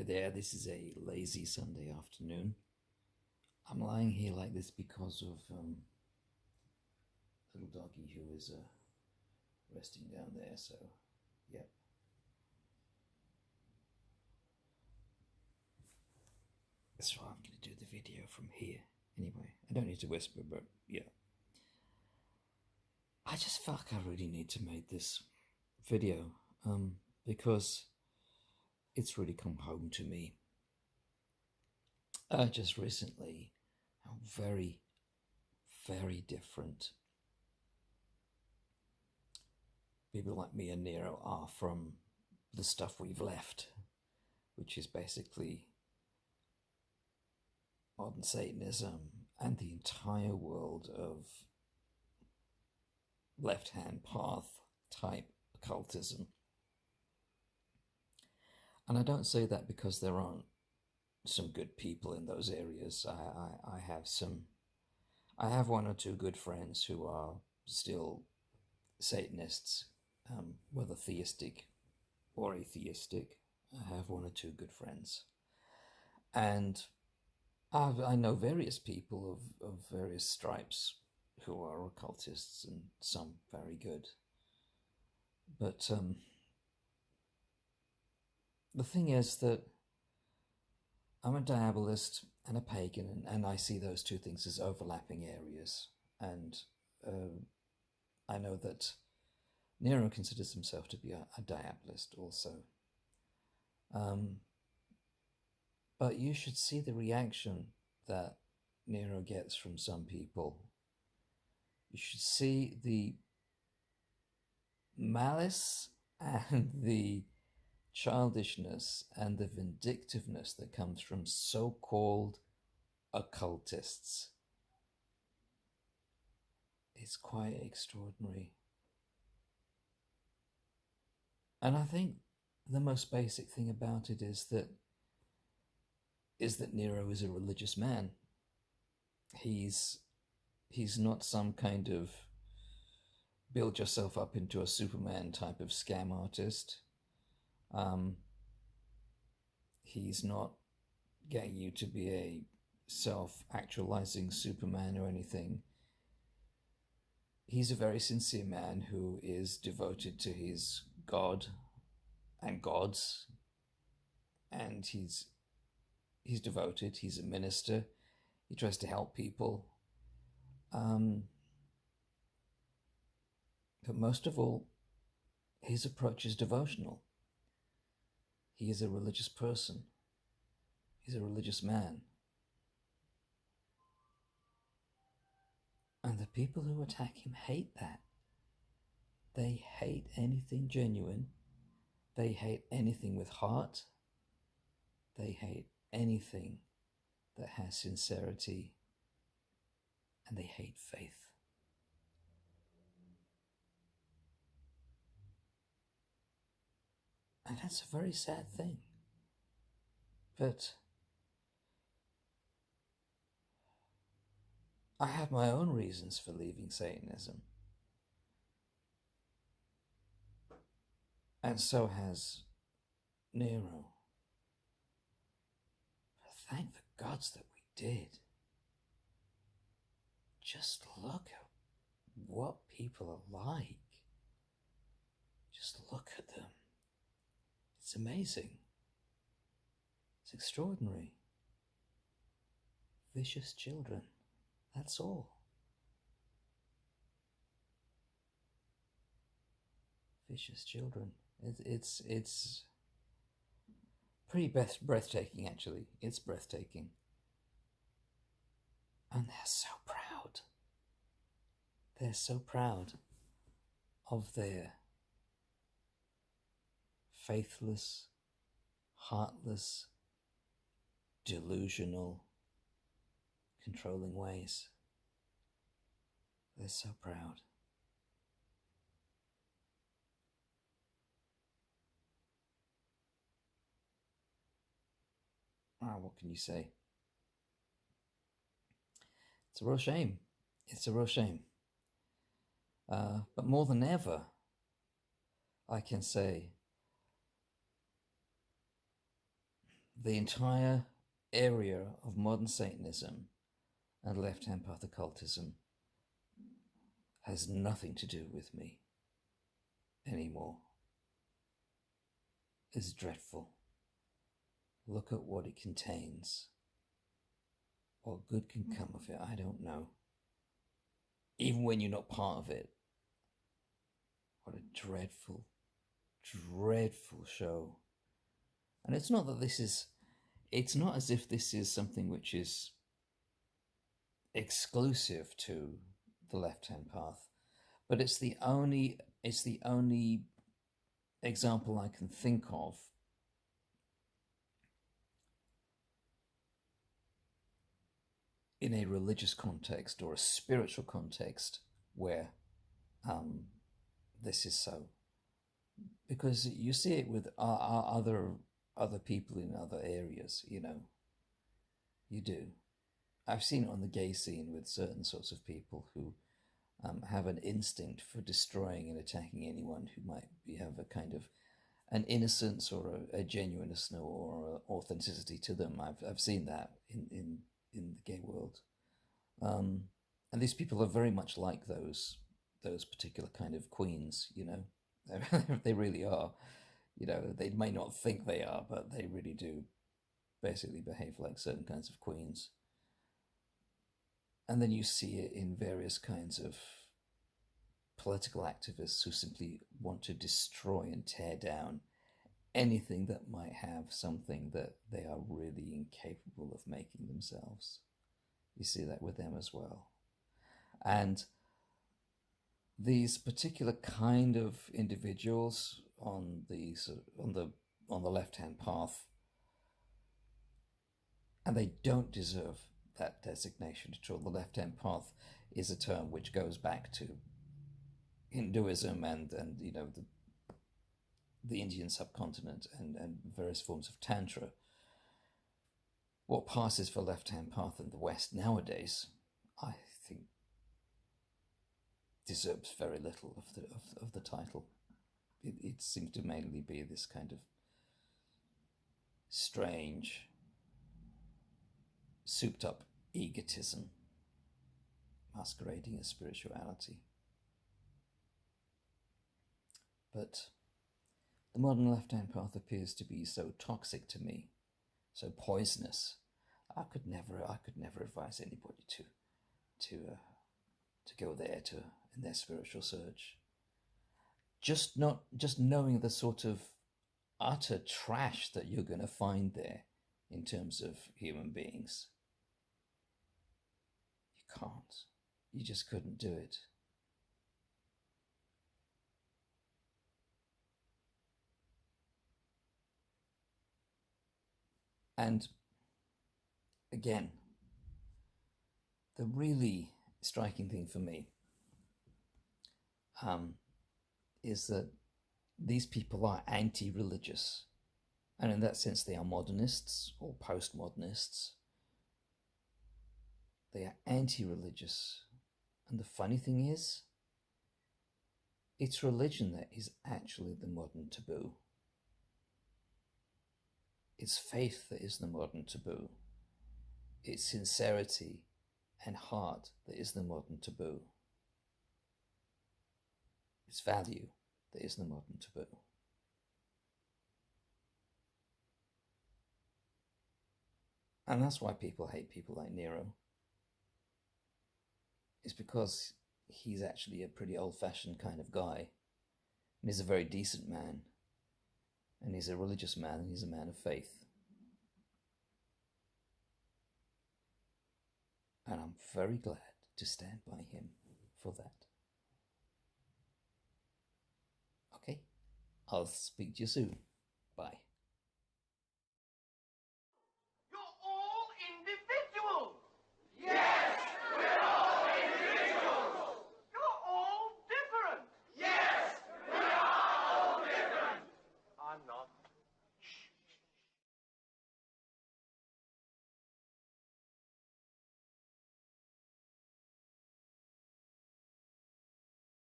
Hi there, this is a lazy Sunday afternoon. I'm lying here like this because of little doggy who is resting down there, so yep. So I'm going to do the video from here. Anyway, I don't need to whisper, but yeah. I just felt like I really need to make this video because it's really come home to me just recently how very, very different people like me and Nero are from the stuff we've left, which is basically modern Satanism and the entire world of left-hand path type occultism. And I don't say that because there aren't some good people in those areas. I have one or two good friends who are still Satanists, whether theistic or atheistic. I have one or two good friends. And I know various people of various stripes who are occultists, and some very good. But the thing is that I'm a diabolist and a pagan, and I see those two things as overlapping areas. And I know that Nero considers himself to be a diabolist also. But you should see the reaction that Nero gets from some people. You should see the malice and the childishness and the vindictiveness that comes from so-called occultists. It's quite extraordinary. And I think the most basic thing about it is that Nero is a religious man. He's not some kind of build yourself up into a Superman type of scam artist. He's not getting you to be a self-actualizing Superman or anything. He's a very sincere man who is devoted to his God and gods, and he's devoted. He's a minister. He tries to help people. But most of all, his approach is devotional. He is a religious person. He's a religious man. And the people who attack him hate that. They hate anything genuine. They hate anything with heart. They hate anything that has sincerity. And they hate faith. And that's a very sad thing. But I have my own reasons for leaving Satanism. And so has Nero. But thank the gods that we did. Just look at what people are like. Just look at them. It's amazing. It's extraordinary. Vicious children. That's all. Vicious children. It's pretty breathtaking, actually. It's breathtaking. And they're so proud. They're so proud of their faithless, heartless, delusional, controlling ways. They're so proud. What can you say? It's a real shame. It's a real shame. But more than ever, I can say the entire area of modern Satanism and left-hand path occultism has nothing to do with me anymore. It's dreadful. Look at what it contains. What good can come of it, I don't know. Even when you're not part of it. What a dreadful, dreadful show. And it's not as if this is something which is exclusive to the left-hand path, but it's the only example I can think of in a religious context or a spiritual context where this is so. Because you see it with other people in other areas, you know. You do. I've seen it on the gay scene with certain sorts of people who have an instinct for destroying and attacking anyone who might have a kind of an innocence or a genuineness or authenticity to them. I've seen that in the gay world, and these people are very much like those particular kind of queens. You know, they really are. You know, they may not think they are, but they really do basically behave like certain kinds of queens. And then you see it in various kinds of political activists who simply want to destroy and tear down anything that might have something that they are really incapable of making themselves. You see that with them as well. And these particular kind of individuals on the left-hand path, and they don't deserve that designation at all. The left-hand path is a term which goes back to Hinduism and you know the Indian subcontinent and various forms of Tantra. What passes for left-hand path in the West nowadays, I think, deserves very little of the title. It seems to mainly be this kind of strange, souped-up egotism masquerading as spirituality. But the modern left-hand path appears to be so toxic to me, so poisonous. I could never advise anybody to go there in their spiritual search. Just knowing the sort of utter trash that you're going to find there in terms of human beings. You can't. You just couldn't do it. And again, the really striking thing for me is that these people are anti-religious. And in that sense, they are modernists or postmodernists. They are anti-religious. And the funny thing is, it's religion that is actually the modern taboo. It's faith that is the modern taboo. It's sincerity and heart that is the modern taboo. It's value that is the modern taboo. And that's why people hate people like Nero. It's because he's actually a pretty old-fashioned kind of guy. And he's a very decent man. And he's a religious man, and he's a man of faith. And I'm very glad to stand by him for that. Okay, I'll speak to you soon.